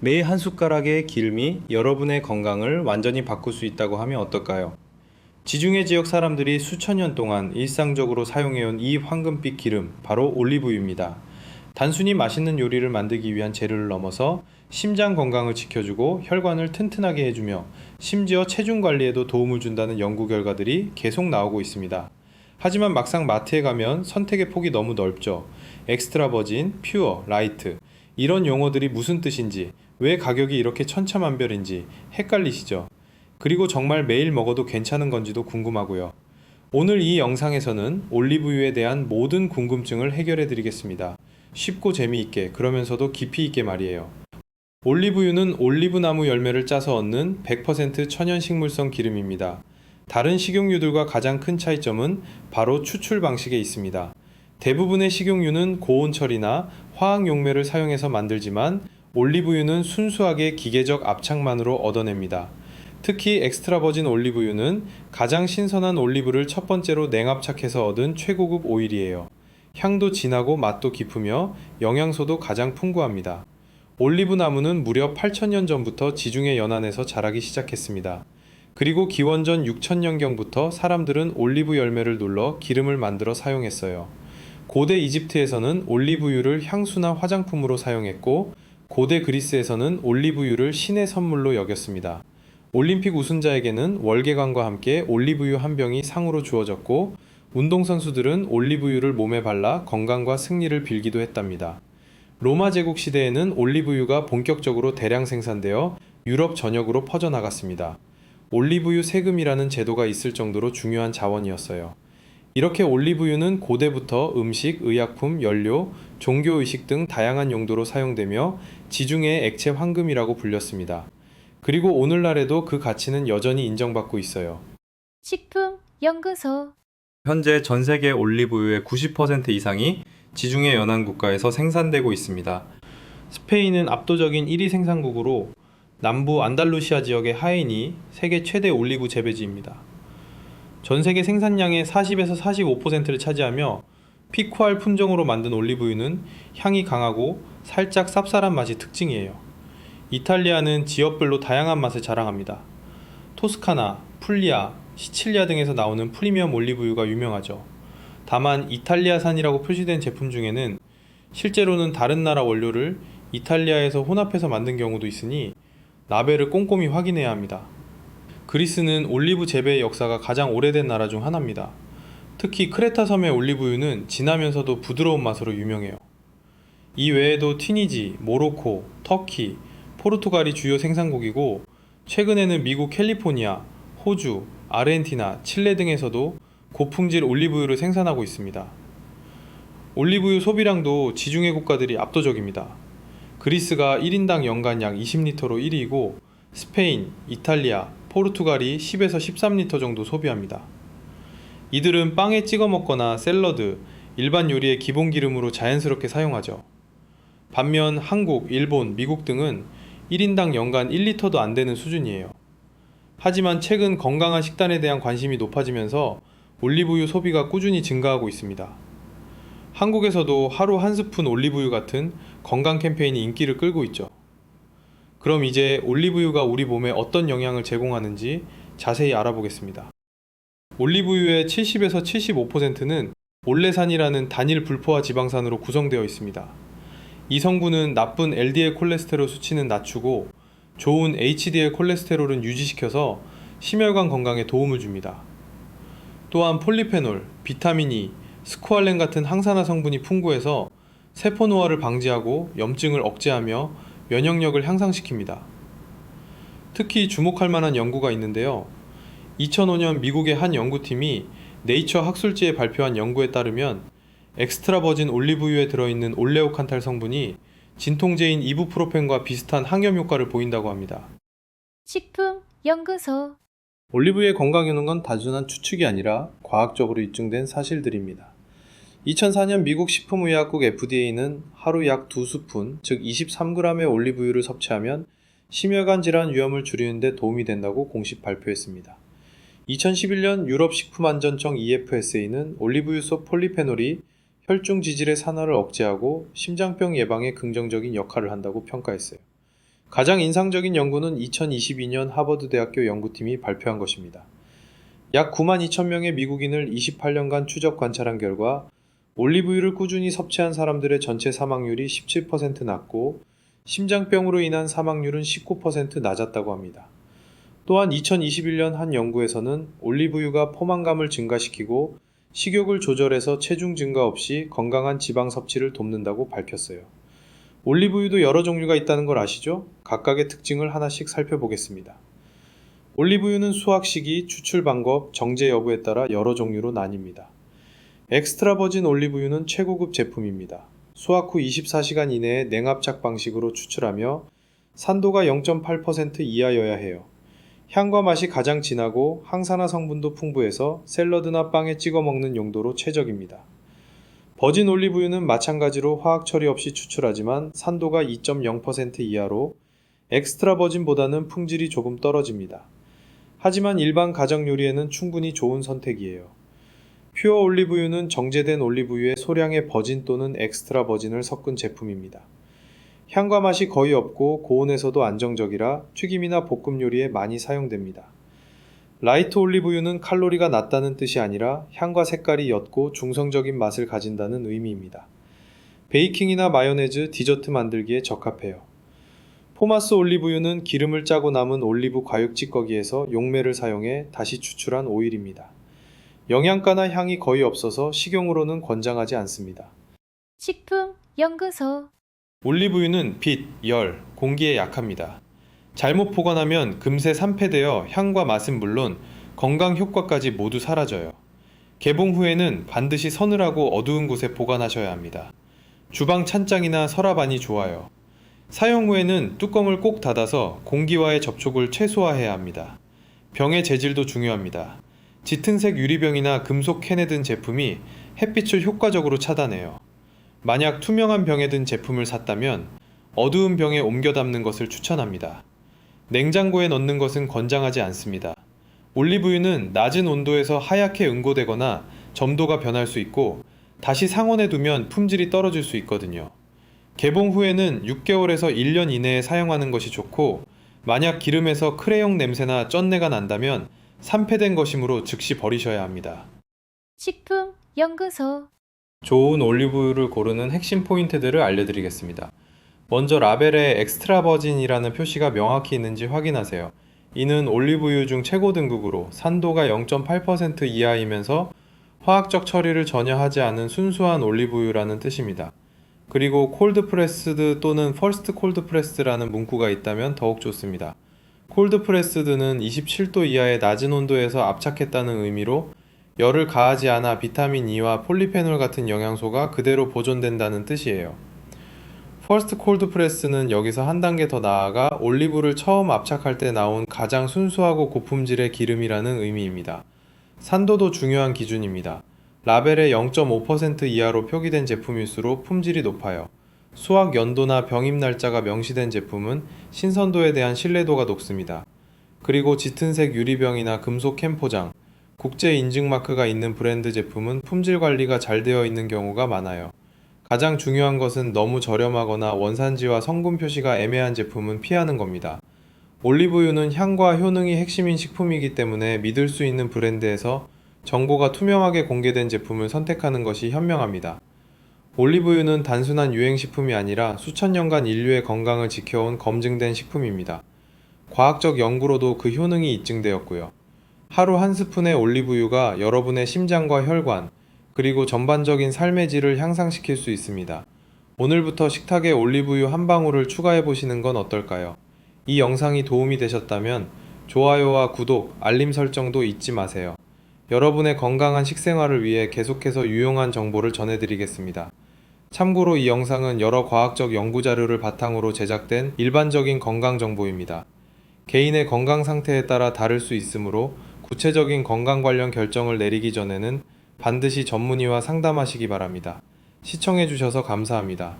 매일 한 숟가락의 기름이 여러분의 건강을 완전히 바꿀 수 있다고 하면 어떨까요? 지중해 지역 사람들이 수천 년 동안 일상적으로 사용해온 이 황금빛 기름, 바로 올리브유입니다. 단순히 맛있는 요리를 만들기 위한 재료를 넘어서 심장 건강을 지켜주고 혈관을 튼튼하게 해주며 심지어 체중 관리에도 도움을 준다는 연구 결과들이 계속 나오고 있습니다. 하지만 막상 마트에 가면 선택의 폭이 너무 넓죠. 엑스트라 버진, 퓨어, 라이트 이런 용어들이 무슨 뜻인지, 왜 가격이 이렇게 천차만별인지 헷갈리시죠? 그리고 정말 매일 먹어도 괜찮은 건지도 궁금하고요. 오늘 이 영상에서는 올리브유에 대한 모든 궁금증을 해결해 드리겠습니다. 쉽고 재미있게, 그러면서도 깊이 있게 말이에요. 올리브유는 올리브나무 열매를 짜서 얻는 100% 천연 식물성 기름입니다. 다른 식용유들과 가장 큰 차이점은 바로 추출 방식에 있습니다. 대부분의 식용유는 고온 처리나 화학 용매를 사용해서 만들지만 올리브유는 순수하게 기계적 압착만으로 얻어냅니다. 특히 엑스트라 버진 올리브유는 가장 신선한 올리브를 첫 번째로 냉압착해서 얻은 최고급 오일이에요. 향도 진하고 맛도 깊으며 영양소도 가장 풍부합니다. 올리브 나무는 무려 8,000년 전부터 지중해 연안에서 자라기 시작했습니다. 그리고 기원전 6,000년경부터 사람들은 올리브 열매를 눌러 기름을 만들어 사용했어요. 고대 이집트에서는 올리브유를 향수나 화장품으로 사용했고, 고대 그리스에서는 올리브유를 신의 선물로 여겼습니다. 올림픽 우승자에게는 월계관과 함께 올리브유 한 병이 상으로 주어졌고, 운동선수들은 올리브유를 몸에 발라 건강과 승리를 빌기도 했답니다. 로마 제국 시대에는 올리브유가 본격적으로 대량 생산되어 유럽 전역으로 퍼져나갔습니다. 올리브유 세금이라는 제도가 있을 정도로 중요한 자원이었어요. 이렇게 올리브유는 고대부터 음식, 의약품, 연료, 종교의식 등 다양한 용도로 사용되며 지중해의 액체 황금이라고 불렸습니다. 그리고 오늘날에도 그 가치는 여전히 인정받고 있어요. 식품연구소. 현재 전 세계 올리브유의 90% 이상이 지중해 연안 국가에서 생산되고 있습니다. 스페인은 압도적인 1위 생산국으로 남부 안달루시아 지역의 하인이 세계 최대 올리브 재배지입니다. 전 세계 생산량의 40에서 45%를 차지하며 피쿠알 품종으로 만든 올리브유는 향이 강하고 살짝 쌉쌀한 맛이 특징이에요. 이탈리아는 지역별로 다양한 맛을 자랑합니다. 토스카나, 풀리아, 시칠리아 등에서 나오는 프리미엄 올리브유가 유명하죠. 다만 이탈리아산이라고 표시된 제품 중에는 실제로는 다른 나라 원료를 이탈리아에서 혼합해서 만든 경우도 있으니 라벨을 꼼꼼히 확인해야 합니다. 그리스는 올리브 재배의 역사가 가장 오래된 나라 중 하나입니다. 특히 크레타 섬의 올리브유는 진하면서도 부드러운 맛으로 유명해요. 이 외에도 튀니지, 모로코, 터키, 포르투갈이 주요 생산국이고, 최근에는 미국 캘리포니아, 호주, 아르헨티나, 칠레 등에서도 고품질 올리브유를 생산하고 있습니다. 올리브유 소비량도 지중해 국가들이 압도적입니다. 그리스가 1인당 연간 약 20리터로 1위이고, 스페인, 이탈리아, 포르투갈이 10에서 13리터 정도 소비합니다. 이들은 빵에 찍어 먹거나 샐러드, 일반 요리의 기본 기름으로 자연스럽게 사용하죠. 반면 한국, 일본, 미국 등은 1인당 연간 1리터도 안 되는 수준이에요. 하지만 최근 건강한 식단에 대한 관심이 높아지면서 올리브유 소비가 꾸준히 증가하고 있습니다. 한국에서도 하루 한 스푼 올리브유 같은 건강 캠페인이 인기를 끌고 있죠. 그럼 이제 올리브유가 우리 몸에 어떤 영향을 제공하는지 자세히 알아보겠습니다. 올리브유의 70에서 75%는 올레산이라는 단일 불포화 지방산으로 구성되어 있습니다. 이 성분은 나쁜 LDL 콜레스테롤 수치는 낮추고 좋은 HDL 콜레스테롤은 유지시켜서 심혈관 건강에 도움을 줍니다. 또한 폴리페놀, 비타민 E, 스쿠알렌 같은 항산화 성분이 풍부해서 세포 노화를 방지하고 염증을 억제하며 면역력을 향상시킵니다. 특히 주목할 만한 연구가 있는데요. 2005년 미국의 한 연구팀이 네이처 학술지에 발표한 연구에 따르면 엑스트라 버진 올리브유에 들어있는 올레오칸탈 성분이 진통제인 이부프로펜과 비슷한 항염 효과를 보인다고 합니다. 식품연구소. 올리브유의 건강 효능은 단순한 추측이 아니라 과학적으로 입증된 사실들입니다. 2004년 미국 식품의약국 FDA는 하루 약 2스푼, 즉 23g의 올리브유를 섭취하면 심혈관 질환 위험을 줄이는 데 도움이 된다고 공식 발표했습니다. 2011년 유럽식품안전청 EFSA는 올리브유 속 폴리페놀이 혈중 지질의 산화를 억제하고 심장병 예방에 긍정적인 역할을 한다고 평가했어요. 가장 인상적인 연구는 2022년 하버드대학교 연구팀이 발표한 것입니다. 약 9만 2천 명의 미국인을 28년간 추적 관찰한 결과 올리브유를 꾸준히 섭취한 사람들의 전체 사망률이 17% 낮고 심장병으로 인한 사망률은 19% 낮았다고 합니다. 또한 2021년 한 연구에서는 올리브유가 포만감을 증가시키고 식욕을 조절해서 체중 증가 없이 건강한 지방 섭취를 돕는다고 밝혔어요. 올리브유도 여러 종류가 있다는 걸 아시죠? 각각의 특징을 하나씩 살펴보겠습니다. 올리브유는 수확 시기, 추출 방법, 정제 여부에 따라 여러 종류로 나뉩니다. 엑스트라 버진 올리브유는 최고급 제품입니다. 수확 후 24시간 이내에 냉압착 방식으로 추출하며 산도가 0.8% 이하여야 해요. 향과 맛이 가장 진하고 항산화 성분도 풍부해서 샐러드나 빵에 찍어 먹는 용도로 최적입니다. 버진 올리브유는 마찬가지로 화학 처리 없이 추출하지만 산도가 2.0% 이하로 엑스트라 버진보다는 품질이 조금 떨어집니다. 하지만 일반 가정 요리에는 충분히 좋은 선택이에요. 퓨어 올리브유는 정제된 올리브유에 소량의 버진 또는 엑스트라 버진을 섞은 제품입니다. 향과 맛이 거의 없고 고온에서도 안정적이라 튀김이나 볶음 요리에 많이 사용됩니다. 라이트 올리브유는 칼로리가 낮다는 뜻이 아니라 향과 색깔이 옅고 중성적인 맛을 가진다는 의미입니다. 베이킹이나 마요네즈, 디저트 만들기에 적합해요. 포마스 올리브유는 기름을 짜고 남은 올리브 과육 찌꺼기에서 용매를 사용해 다시 추출한 오일입니다. 영양가나 향이 거의 없어서 식용으로는 권장하지 않습니다. 식품 연구소. 올리브유는 빛, 열, 공기에 약합니다. 잘못 보관하면 금세 산패되어 향과 맛은 물론 건강 효과까지 모두 사라져요. 개봉 후에는 반드시 서늘하고 어두운 곳에 보관하셔야 합니다. 주방 찬장이나 서랍 안이 좋아요. 사용 후에는 뚜껑을 꼭 닫아서 공기와의 접촉을 최소화해야 합니다. 병의 재질도 중요합니다. 짙은색 유리병이나 금속 캔에 든 제품이 햇빛을 효과적으로 차단해요. 만약 투명한 병에 든 제품을 샀다면 어두운 병에 옮겨 담는 것을 추천합니다. 냉장고에 넣는 것은 권장하지 않습니다. 올리브유는 낮은 온도에서 하얗게 응고되거나 점도가 변할 수 있고 다시 상온에 두면 품질이 떨어질 수 있거든요. 개봉 후에는 6개월에서 1년 이내에 사용하는 것이 좋고 만약 기름에서 크레용 냄새나 쩐내가 난다면 산패된 것이므로 즉시 버리셔야 합니다. 식품 연구소. 좋은 올리브유를 고르는 핵심 포인트들을 알려드리겠습니다. 먼저 라벨에 엑스트라 버진이라는 표시가 명확히 있는지 확인하세요. 이는 올리브유 중 최고 등급으로 산도가 0.8% 이하이면서 화학적 처리를 전혀 하지 않은 순수한 올리브유라는 뜻입니다. 그리고 콜드 프레스드 또는 퍼스트 콜드 프레스드라는 문구가 있다면 더욱 좋습니다. 콜드 프레스드는 27도 이하의 낮은 온도에서 압착했다는 의미로 열을 가하지 않아 비타민 E와 폴리페놀 같은 영양소가 그대로 보존된다는 뜻이에요. 퍼스트 콜드 프레스는 여기서 한 단계 더 나아가 올리브를 처음 압착할 때 나온 가장 순수하고 고품질의 기름이라는 의미입니다. 산도도 중요한 기준입니다. 라벨에 0.5% 이하로 표기된 제품일수록 품질이 높아요. 수확 연도나 병입 날짜가 명시된 제품은 신선도에 대한 신뢰도가 높습니다. 그리고 짙은색 유리병이나 금속 캔 포장, 국제 인증 마크가 있는 브랜드 제품은 품질 관리가 잘 되어 있는 경우가 많아요. 가장 중요한 것은 너무 저렴하거나 원산지와 성분 표시가 애매한 제품은 피하는 겁니다. 올리브유는 향과 효능이 핵심인 식품이기 때문에 믿을 수 있는 브랜드에서 정보가 투명하게 공개된 제품을 선택하는 것이 현명합니다. 올리브유는 단순한 유행식품이 아니라 수천 년간 인류의 건강을 지켜온 검증된 식품입니다. 과학적 연구로도 그 효능이 입증되었고요. 하루 한 스푼의 올리브유가 여러분의 심장과 혈관, 그리고 전반적인 삶의 질을 향상시킬 수 있습니다. 오늘부터 식탁에 올리브유 한 방울을 추가해 보시는 건 어떨까요? 이 영상이 도움이 되셨다면 좋아요와 구독, 알림 설정도 잊지 마세요. 여러분의 건강한 식생활을 위해 계속해서 유용한 정보를 전해드리겠습니다. 참고로 이 영상은 여러 과학적 연구 자료를 바탕으로 제작된 일반적인 건강 정보입니다. 개인의 건강 상태에 따라 다를 수 있으므로 구체적인 건강 관련 결정을 내리기 전에는 반드시 전문의와 상담하시기 바랍니다. 시청해주셔서 감사합니다.